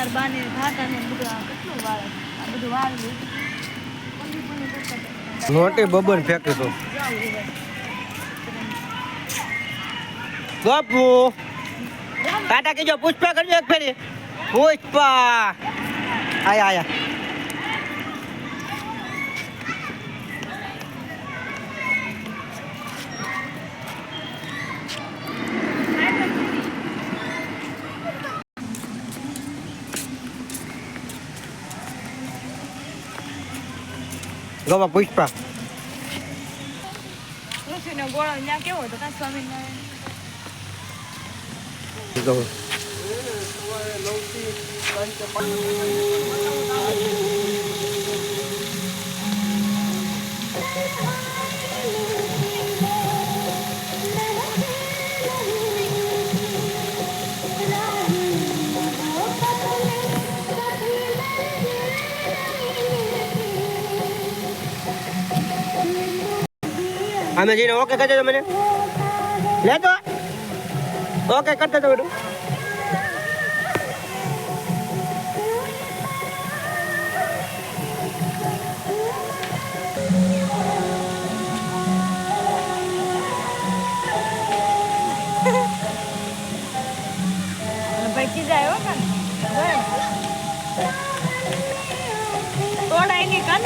મારા બાને ભાતાને બધું આ કેટલું વાળ આ બધું વાળ્યું મોટી બબન ફેંકી તો બાપુ ટાટા કીજો પુષ્પા કરજો એક ફેરી પુષ્પા આયા આયા ગોવા પુષ્પા તુલસીનો ગોળો ત્યાં કેવો હતો કાં સ્વામિનારાયણ ગોવા અમે જઈને ઓકે કરજો તો મને લે તો ઓકે કરતા તો બેટું ભટકી જાય હો કાન તોડાય નહીં કાન